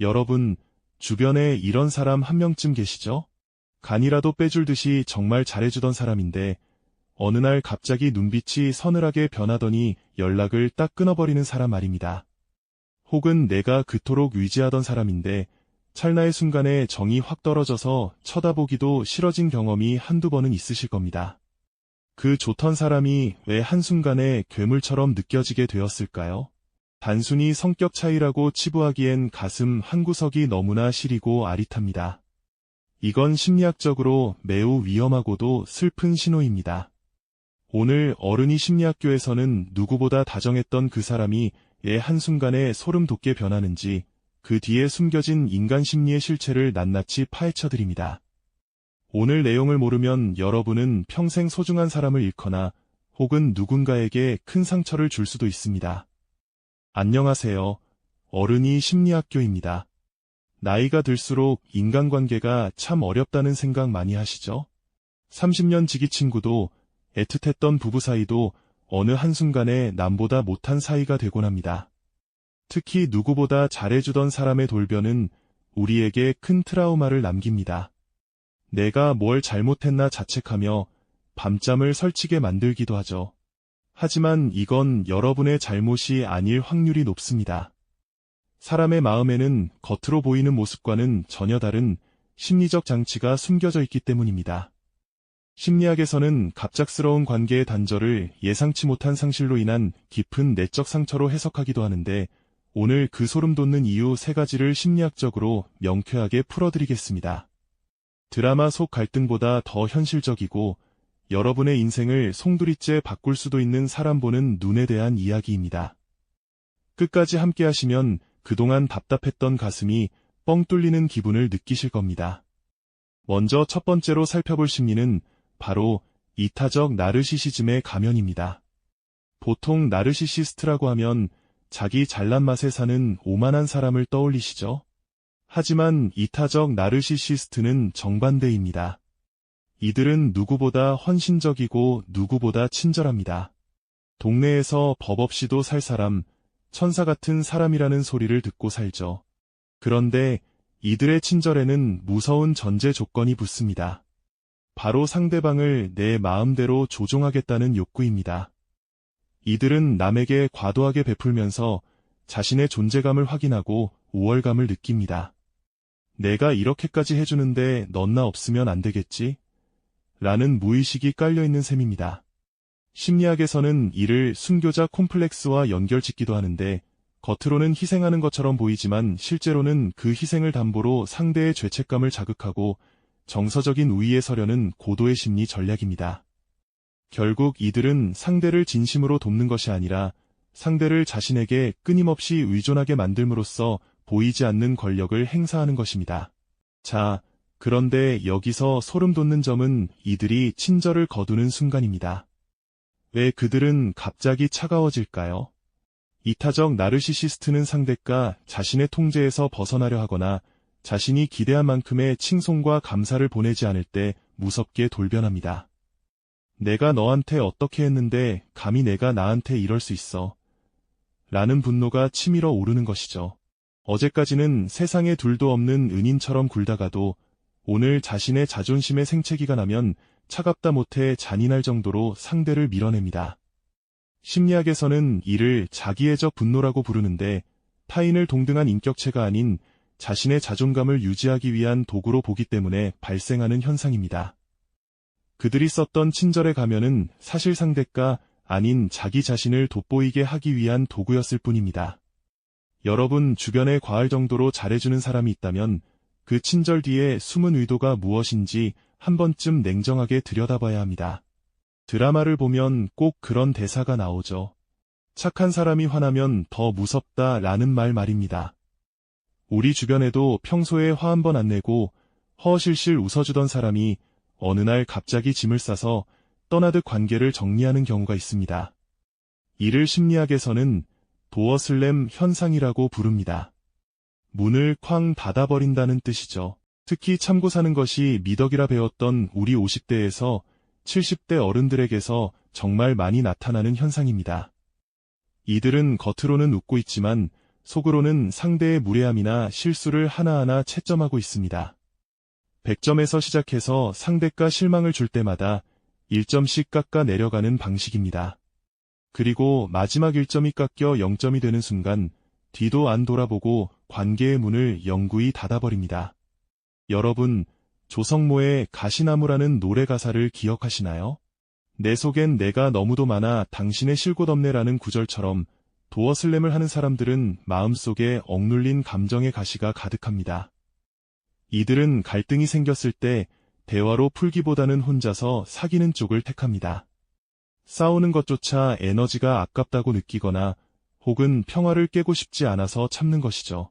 여러분, 주변에 이런 사람 한 명쯤 계시죠? 간이라도 빼줄 듯이 정말 잘해주던 사람인데 어느 날 갑자기 눈빛이 서늘하게 변하더니 연락을 딱 끊어버리는 사람 말입니다. 혹은 내가 그토록 의지하던 사람인데 찰나의 순간에 정이 확 떨어져서 쳐다보기도 싫어진 경험이 한두 번은 있으실 겁니다. 그 좋던 사람이 왜 한순간에 괴물처럼 느껴지게 되었을까요? 단순히 성격 차이라고 치부하기엔 가슴 한구석이 너무나 시리고 아릿합니다. 이건 심리학적으로 매우 위험하고도 슬픈 신호입니다. 오늘 어른이 심리학교에서는 누구보다 다정했던 그 사람이 왜 한순간에 소름 돋게 변하는지 그 뒤에 숨겨진 인간 심리의 실체를 낱낱이 파헤쳐드립니다. 오늘 내용을 모르면 여러분은 평생 소중한 사람을 잃거나 혹은 누군가에게 큰 상처를 줄 수도 있습니다. 안녕하세요. 어른이 심리학교입니다. 나이가 들수록 인간관계가 참 어렵다는 생각 많이 하시죠? 30년 지기 친구도 애틋했던 부부 사이도 어느 한순간에 남보다 못한 사이가 되곤 합니다. 특히 누구보다 잘해주던 사람의 돌변은 우리에게 큰 트라우마를 남깁니다. 내가 뭘 잘못했나 자책하며 밤잠을 설치게 만들기도 하죠. 하지만 이건 여러분의 잘못이 아닐 확률이 높습니다. 사람의 마음에는 겉으로 보이는 모습과는 전혀 다른 심리적 장치가 숨겨져 있기 때문입니다. 심리학에서는 갑작스러운 관계의 단절을 예상치 못한 상실로 인한 깊은 내적 상처로 해석하기도 하는데 오늘 그 소름 돋는 이유 3가지를 심리학적으로 명쾌하게 풀어드리겠습니다. 드라마 속 갈등보다 더 현실적이고 여러분의 인생을 송두리째 바꿀 수도 있는 사람 보는 눈에 대한 이야기입니다. 끝까지 함께 하시면 그동안 답답했던 가슴이 뻥 뚫리는 기분을 느끼실 겁니다. 먼저 첫 번째로 살펴볼 심리는 바로 이타적 나르시시즘의 가면입니다. 보통 나르시시스트라고 하면 자기 잘난 맛에 사는 오만한 사람을 떠올리시죠? 하지만 이타적 나르시시스트는 정반대입니다. 이들은 누구보다 헌신적이고 누구보다 친절합니다. 동네에서 법 없이도 살 사람, 천사 같은 사람이라는 소리를 듣고 살죠. 그런데 이들의 친절에는 무서운 전제 조건이 붙습니다. 바로 상대방을 내 마음대로 조종하겠다는 욕구입니다. 이들은 남에게 과도하게 베풀면서 자신의 존재감을 확인하고 우월감을 느낍니다. 내가 이렇게까지 해주는데 넌 나 없으면 안 되겠지? 라는 무의식이 깔려있는 셈입니다. 심리학에서는 이를 순교자 콤플렉스와 연결짓기도 하는데 겉으로는 희생하는 것처럼 보이지만 실제로는 그 희생을 담보로 상대의 죄책감을 자극하고 정서적인 우위에 서려는 고도의 심리 전략입니다. 결국 이들은 상대를 진심으로 돕는 것이 아니라 상대를 자신에게 끊임없이 의존하게 만들므로써 보이지 않는 권력을 행사하는 것입니다. 자, 그런데 여기서 소름 돋는 점은 이들이 친절을 거두는 순간입니다. 왜 그들은 갑자기 차가워질까요? 이타적 나르시시스트는 상대가 자신의 통제에서 벗어나려 하거나 자신이 기대한 만큼의 칭송과 감사를 보내지 않을 때 무섭게 돌변합니다. 내가 너한테 어떻게 했는데 감히 내가 나한테 이럴 수 있어. 라는 분노가 치밀어 오르는 것이죠. 어제까지는 세상에 둘도 없는 은인처럼 굴다가도 오늘 자신의 자존심에 생채기가 나면 차갑다 못해 잔인할 정도로 상대를 밀어냅니다. 심리학에서는 이를 자기애적 분노라고 부르는데 타인을 동등한 인격체가 아닌 자신의 자존감을 유지하기 위한 도구로 보기 때문에 발생하는 현상입니다. 그들이 썼던 친절의 가면은 사실 상대가 아닌 자기 자신을 돋보이게 하기 위한 도구였을 뿐입니다. 여러분 주변에 과할 정도로 잘해주는 사람이 있다면 그 친절 뒤에 숨은 의도가 무엇인지 한 번쯤 냉정하게 들여다봐야 합니다. 드라마를 보면 꼭 그런 대사가 나오죠. 착한 사람이 화나면 더 무섭다 라는 말입니다. 우리 주변에도 평소에 화 한 번 안 내고 허허실실 웃어주던 사람이 어느 날 갑자기 짐을 싸서 떠나듯 관계를 정리하는 경우가 있습니다. 이를 심리학에서는 도어슬램 현상이라고 부릅니다. 문을 쾅 닫아버린다는 뜻이죠. 특히 참고 사는 것이 미덕이라 배웠던 우리 50대에서 70대 어른들에게서 정말 많이 나타나는 현상입니다. 이들은 겉으로는 웃고 있지만 속으로는 상대의 무례함이나 실수를 하나하나 채점하고 있습니다. 100점에서 시작해서 상대가 실망을 줄 때마다 1점씩 깎아 내려가는 방식입니다. 그리고 마지막 1점이 깎여 0점이 되는 순간 뒤도 안 돌아보고 관계의 문을 영구히 닫아버립니다. 여러분, 조성모의 가시나무라는 노래 가사를 기억하시나요? 내 속엔 내가 너무도 많아 당신의 실곳 없네라는 구절처럼 도어 슬램을 하는 사람들은 마음속에 억눌린 감정의 가시가 가득합니다. 이들은 갈등이 생겼을 때 대화로 풀기보다는 혼자서 사귀는 쪽을 택합니다. 싸우는 것조차 에너지가 아깝다고 느끼거나 혹은 평화를 깨고 싶지 않아서 참는 것이죠.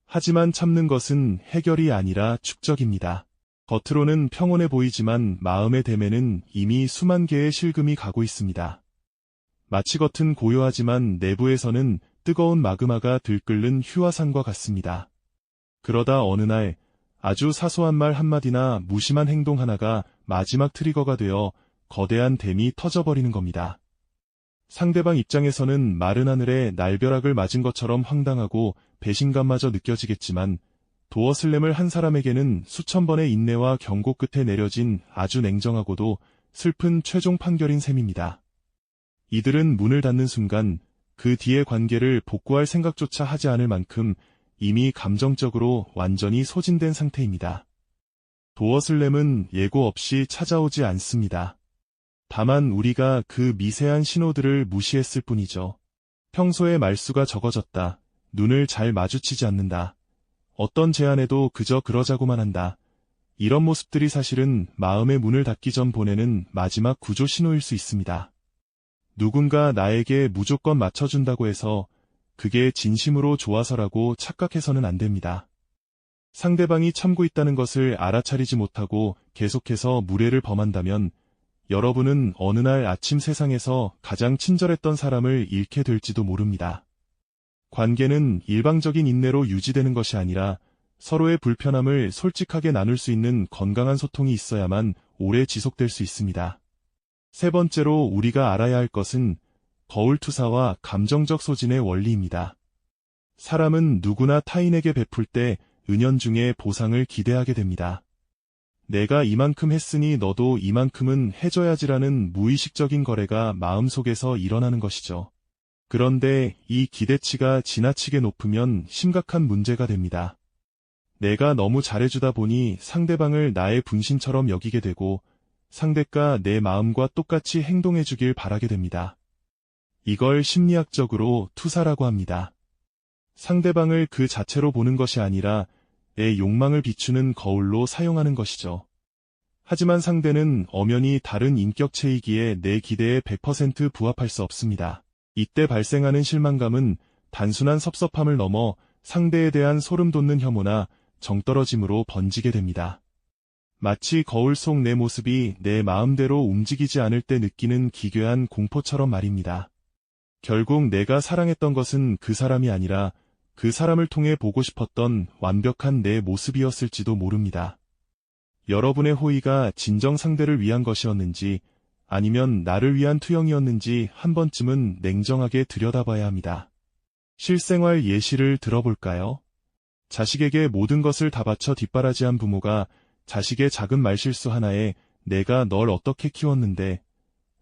하지만 참는 것은 해결이 아니라 축적입니다. 겉으로는 평온해 보이지만 마음의 댐에는 이미 수만 개의 실금이 가고 있습니다. 마치 겉은 고요하지만 내부에서는 뜨거운 마그마가 들끓는 휴화산과 같습니다. 그러다 어느 날 아주 사소한 말 한마디나 무심한 행동 하나가 마지막 트리거가 되어 거대한 댐이 터져버리는 겁니다. 상대방 입장에서는 마른 하늘에 날벼락을 맞은 것처럼 황당하고 배신감마저 느껴지겠지만 도어 슬램을 한 사람에게는 수천 번의 인내와 경고 끝에 내려진 아주 냉정하고도 슬픈 최종 판결인 셈입니다. 이들은 문을 닫는 순간 그 뒤의 관계를 복구할 생각조차 하지 않을 만큼 이미 감정적으로 완전히 소진된 상태입니다. 도어 슬램은 예고 없이 찾아오지 않습니다. 다만 우리가 그 미세한 신호들을 무시했을 뿐이죠. 평소에 말수가 적어졌다. 눈을 잘 마주치지 않는다. 어떤 제안에도 그저 그러자고만 한다. 이런 모습들이 사실은 마음의 문을 닫기 전 보내는 마지막 구조 신호일 수 있습니다. 누군가 나에게 무조건 맞춰준다고 해서 그게 진심으로 좋아서라고 착각해서는 안 됩니다. 상대방이 참고 있다는 것을 알아차리지 못하고 계속해서 무례를 범한다면 여러분은 어느 날 아침 세상에서 가장 친절했던 사람을 잃게 될지도 모릅니다. 관계는 일방적인 인내로 유지되는 것이 아니라 서로의 불편함을 솔직하게 나눌 수 있는 건강한 소통이 있어야만 오래 지속될 수 있습니다. 세 번째로 우리가 알아야 할 것은 거울투사와 감정적 소진의 원리입니다. 사람은 누구나 타인에게 베풀 때 은연중에 보상을 기대하게 됩니다. 내가 이만큼 했으니 너도 이만큼은 해줘야지라는 무의식적인 거래가 마음속에서 일어나는 것이죠. 그런데 이 기대치가 지나치게 높으면 심각한 문제가 됩니다. 내가 너무 잘해주다 보니 상대방을 나의 분신처럼 여기게 되고 상대가 내 마음과 똑같이 행동해주길 바라게 됩니다. 이걸 심리학적으로 투사라고 합니다. 상대방을 그 자체로 보는 것이 아니라 내 욕망을 비추는 거울로 사용하는 것이죠. 하지만 상대는 엄연히 다른 인격체이기에 내 기대에 100% 부합할 수 없습니다. 이때 발생하는 실망감은 단순한 섭섭함을 넘어 상대에 대한 소름 돋는 혐오나 정떨어짐으로 번지게 됩니다. 마치 거울 속 내 모습이 내 마음대로 움직이지 않을 때 느끼는 기괴한 공포처럼 말입니다. 결국 내가 사랑했던 것은 그 사람이 아니라 그 사람을 통해 보고 싶었던 완벽한 내 모습이었을지도 모릅니다. 여러분의 호의가 진정 상대를 위한 것이었는지 아니면 나를 위한 투영이었는지 한 번쯤은 냉정하게 들여다봐야 합니다. 실생활 예시를 들어볼까요? 자식에게 모든 것을 다 바쳐 뒷바라지한 부모가 자식의 작은 말실수 하나에 내가 널 어떻게 키웠는데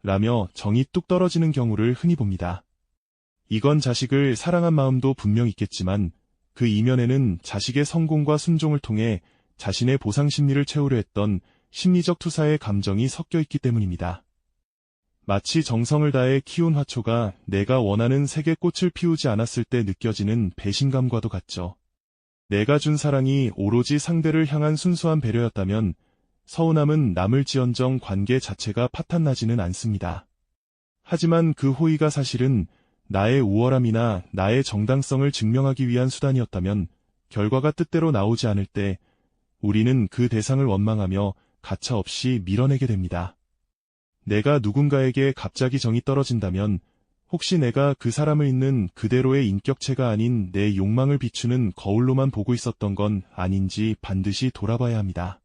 라며 정이 뚝 떨어지는 경우를 흔히 봅니다. 이건 자식을 사랑한 마음도 분명 있겠지만 그 이면에는 자식의 성공과 순종을 통해 자신의 보상 심리를 채우려 했던 심리적 투사의 감정이 섞여 있기 때문입니다. 마치 정성을 다해 키운 화초가 내가 원하는 색의 꽃을 피우지 않았을 때 느껴지는 배신감과도 같죠. 내가 준 사랑이 오로지 상대를 향한 순수한 배려였다면 서운함은 남을지언정 관계 자체가 파탄나지는 않습니다. 하지만 그 호의가 사실은 나의 우월함이나 나의 정당성을 증명하기 위한 수단이었다면 결과가 뜻대로 나오지 않을 때 우리는 그 대상을 원망하며 가차없이 밀어내게 됩니다. 내가 누군가에게 갑자기 정이 떨어진다면 혹시 내가 그 사람을 있는 그대로의 인격체가 아닌 내 욕망을 비추는 거울로만 보고 있었던 건 아닌지 반드시 돌아봐야 합니다.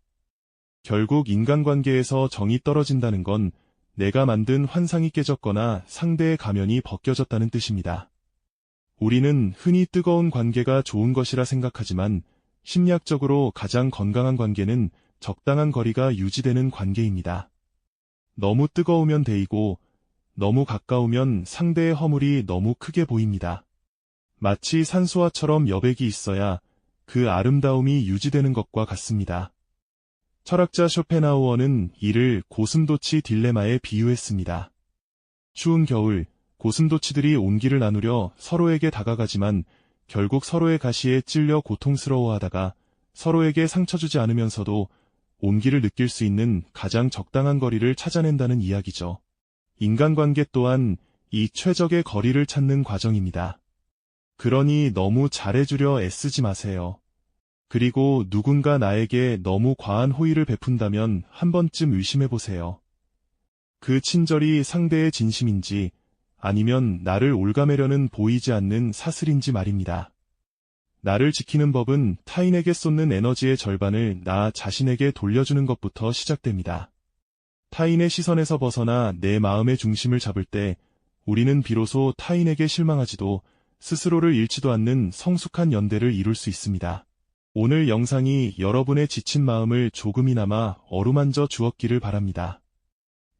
결국 인간관계에서 정이 떨어진다는 건 내가 만든 환상이 깨졌거나 상대의 가면이 벗겨졌다는 뜻입니다. 우리는 흔히 뜨거운 관계가 좋은 것이라 생각하지만 심리학적으로 가장 건강한 관계는 적당한 거리가 유지되는 관계입니다. 너무 뜨거우면 데이고 너무 가까우면 상대의 허물이 너무 크게 보입니다. 마치 산소와처럼 여백이 있어야 그 아름다움이 유지되는 것과 같습니다. 철학자 쇼펜하우어는 이를 고슴도치 딜레마에 비유했습니다. 추운 겨울, 고슴도치들이 온기를 나누려 서로에게 다가가지만 결국 서로의 가시에 찔려 고통스러워하다가 서로에게 상처 주지 않으면서도 온기를 느낄 수 있는 가장 적당한 거리를 찾아낸다는 이야기죠. 인간관계 또한 이 최적의 거리를 찾는 과정입니다. 그러니 너무 잘해주려 애쓰지 마세요. 그리고 누군가 나에게 너무 과한 호의를 베푼다면 한 번쯤 의심해보세요. 그 친절이 상대의 진심인지 아니면 나를 올가매려는 보이지 않는 사슬인지 말입니다. 나를 지키는 법은 타인에게 쏟는 에너지의 절반을 나 자신에게 돌려주는 것부터 시작됩니다. 타인의 시선에서 벗어나 내 마음의 중심을 잡을 때 우리는 비로소 타인에게 실망하지도 스스로를 잃지도 않는 성숙한 연대를 이룰 수 있습니다. 오늘 영상이 여러분의 지친 마음을 조금이나마 어루만져 주었기를 바랍니다.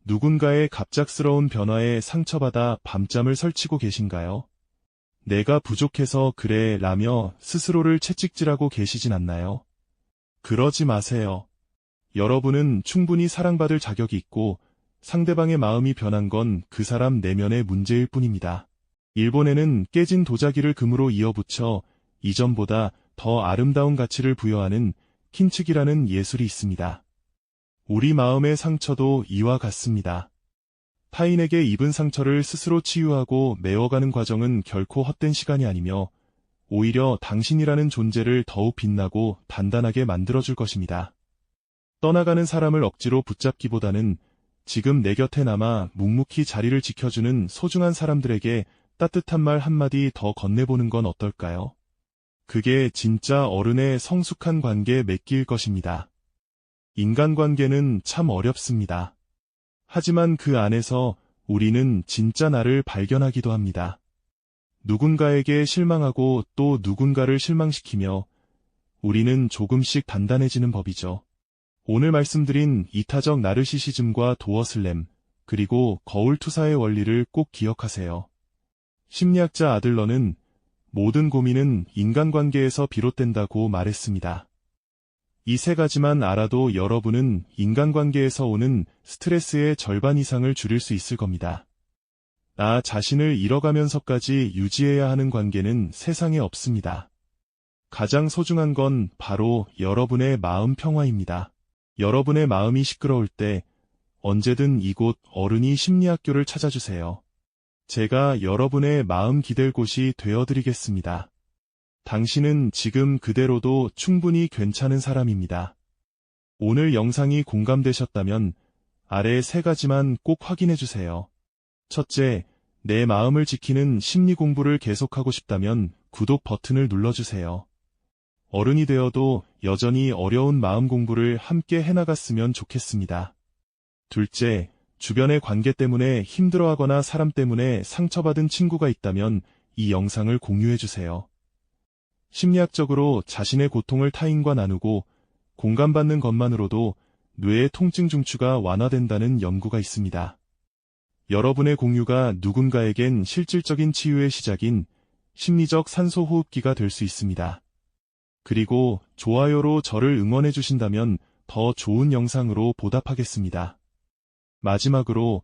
누군가의 갑작스러운 변화에 상처받아 밤잠을 설치고 계신가요? 내가 부족해서 그래 라며 스스로를 채찍질하고 계시진 않나요? 그러지 마세요. 여러분은 충분히 사랑받을 자격이 있고 상대방의 마음이 변한 건 그 사람 내면의 문제일 뿐입니다. 일본에는 깨진 도자기를 금으로 이어붙여 이전보다 더 아름다운 가치를 부여하는 킨츠기라는 예술이 있습니다. 우리 마음의 상처도 이와 같습니다. 타인에게 입은 상처를 스스로 치유하고 메워가는 과정은 결코 헛된 시간이 아니며 오히려 당신이라는 존재를 더욱 빛나고 단단하게 만들어줄 것입니다. 떠나가는 사람을 억지로 붙잡기보다는 지금 내 곁에 남아 묵묵히 자리를 지켜주는 소중한 사람들에게 따뜻한 말 한마디 더 건네보는 건 어떨까요? 그게 진짜 어른의 성숙한 관계 맺기일 것입니다. 인간관계는 참 어렵습니다. 하지만 그 안에서 우리는 진짜 나를 발견하기도 합니다. 누군가에게 실망하고 또 누군가를 실망시키며 우리는 조금씩 단단해지는 법이죠. 오늘 말씀드린 이타적 나르시시즘과 도어슬램, 그리고 거울투사의 원리를 꼭 기억하세요. 심리학자 아들러는 모든 고민은 인간관계에서 비롯된다고 말했습니다. 이 세 가지만 알아도 여러분은 인간관계에서 오는 스트레스의 절반 이상을 줄일 수 있을 겁니다. 나 자신을 잃어가면서까지 유지해야 하는 관계는 세상에 없습니다. 가장 소중한 건 바로 여러분의 마음 평화입니다. 여러분의 마음이 시끄러울 때 언제든 이곳 어른이 심리학교를 찾아주세요. 제가 여러분의 마음 기댈 곳이 되어드리겠습니다. 당신은 지금 그대로도 충분히 괜찮은 사람입니다. 오늘 영상이 공감되셨다면 아래 세 가지만 꼭 확인해주세요. 첫째, 내 마음을 지키는 심리 공부를 계속하고 싶다면 구독 버튼을 눌러주세요. 어른이 되어도 여전히 어려운 마음 공부를 함께 해나갔으면 좋겠습니다. 둘째, 주변의 관계 때문에 힘들어하거나 사람 때문에 상처받은 친구가 있다면 이 영상을 공유해주세요. 심리학적으로 자신의 고통을 타인과 나누고 공감받는 것만으로도 뇌의 통증 중추가 완화된다는 연구가 있습니다. 여러분의 공유가 누군가에겐 실질적인 치유의 시작인 심리적 산소 호흡기가 될 수 있습니다. 그리고 좋아요로 저를 응원해 주신다면 더 좋은 영상으로 보답하겠습니다. 마지막으로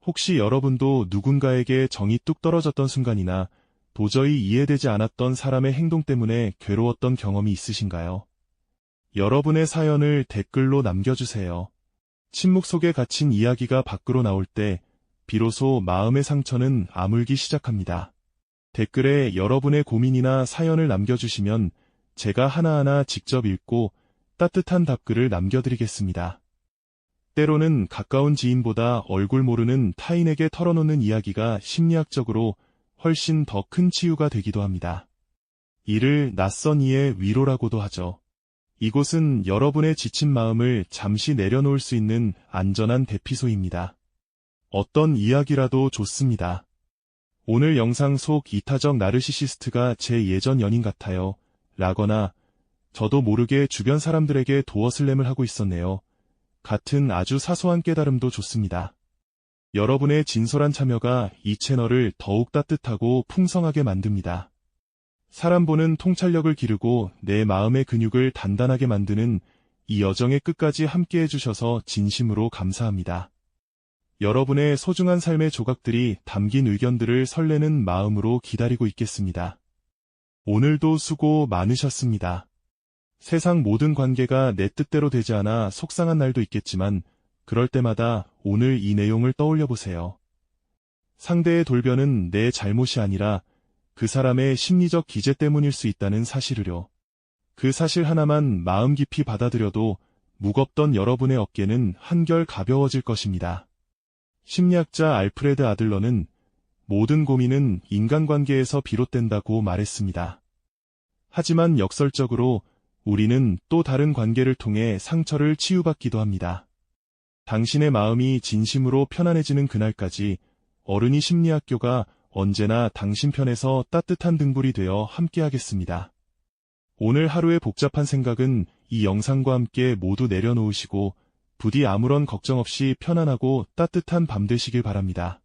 혹시 여러분도 누군가에게 정이 뚝 떨어졌던 순간이나 도저히 이해되지 않았던 사람의 행동 때문에 괴로웠던 경험이 있으신가요? 여러분의 사연을 댓글로 남겨주세요. 침묵 속에 갇힌 이야기가 밖으로 나올 때 비로소 마음의 상처는 아물기 시작합니다. 댓글에 여러분의 고민이나 사연을 남겨주시면 제가 하나하나 직접 읽고 따뜻한 답글을 남겨드리겠습니다. 때로는 가까운 지인보다 얼굴 모르는 타인에게 털어놓는 이야기가 심리학적으로 훨씬 더 큰 치유가 되기도 합니다. 이를 낯선 이의 위로라고도 하죠. 이곳은 여러분의 지친 마음을 잠시 내려놓을 수 있는 안전한 대피소입니다. 어떤 이야기라도 좋습니다. 오늘 영상 속 이타적 나르시시스트가 제 예전 연인 같아요. 라거나 저도 모르게 주변 사람들에게 도어슬램을 하고 있었네요. 같은 아주 사소한 깨달음도 좋습니다. 여러분의 진솔한 참여가 이 채널을 더욱 따뜻하고 풍성하게 만듭니다. 사람 보는 통찰력을 기르고 내 마음의 근육을 단단하게 만드는 이 여정의 끝까지 함께 해주셔서 진심으로 감사합니다. 여러분의 소중한 삶의 조각들이 담긴 의견들을 설레는 마음으로 기다리고 있겠습니다. 오늘도 수고 많으셨습니다. 세상 모든 관계가 내 뜻대로 되지 않아 속상한 날도 있겠지만 그럴 때마다 오늘 이 내용을 떠올려 보세요. 상대의 돌변은 내 잘못이 아니라 그 사람의 심리적 기제 때문일 수 있다는 사실을요. 그 사실 하나만 마음 깊이 받아들여도 무겁던 여러분의 어깨는 한결 가벼워질 것입니다. 심리학자 알프레드 아들러는 모든 고민은 인간관계에서 비롯된다고 말했습니다. 하지만 역설적으로 우리는 또 다른 관계를 통해 상처를 치유받기도 합니다. 당신의 마음이 진심으로 편안해지는 그날까지 어른이 심리학교가 언제나 당신 편에서 따뜻한 등불이 되어 함께하겠습니다. 오늘 하루의 복잡한 생각은 이 영상과 함께 모두 내려놓으시고 부디 아무런 걱정 없이 편안하고 따뜻한 밤 되시길 바랍니다.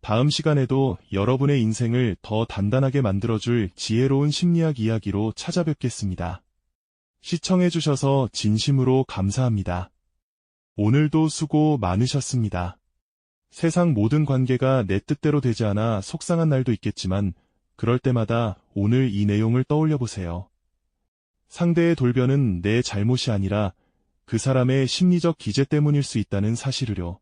다음 시간에도 여러분의 인생을 더 단단하게 만들어줄 지혜로운 심리학 이야기로 찾아뵙겠습니다. 시청해주셔서 진심으로 감사합니다. 오늘도 수고 많으셨습니다. 세상 모든 관계가 내 뜻대로 되지 않아 속상한 날도 있겠지만 그럴 때마다 오늘 이 내용을 떠올려 보세요. 상대의 돌변은 내 잘못이 아니라 그 사람의 심리적 기제 때문일 수 있다는 사실을요.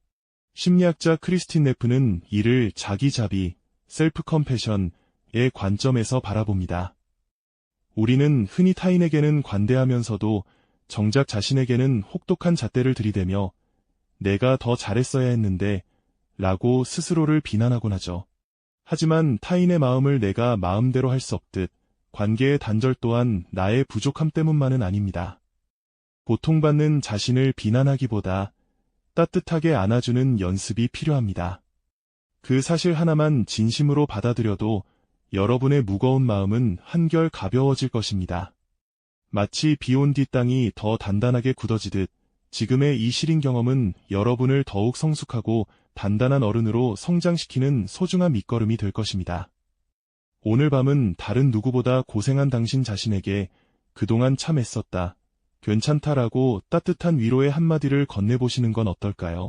심리학자 크리스틴 네프는 이를 자기자비, 셀프 컴패션의 관점에서 바라봅니다. 우리는 흔히 타인에게는 관대하면서도 정작 자신에게는 혹독한 잣대를 들이대며 내가 더 잘했어야 했는데 라고 스스로를 비난하곤 하죠. 하지만 타인의 마음을 내가 마음대로 할 수 없듯 관계의 단절 또한 나의 부족함 때문만은 아닙니다. 고통받는 자신을 비난하기보다 따뜻하게 안아주는 연습이 필요합니다. 그 사실 하나만 진심으로 받아들여도 여러분의 무거운 마음은 한결 가벼워질 것입니다. 마치 비 온 뒤 땅이 더 단단하게 굳어지듯 지금의 이 시린 경험은 여러분을 더욱 성숙하고 단단한 어른으로 성장시키는 소중한 밑거름이 될 것입니다. 오늘 밤은 다른 누구보다 고생한 당신 자신에게 그동안 참 애썼다, 괜찮다라고 따뜻한 위로의 한마디를 건네보시는 건 어떨까요?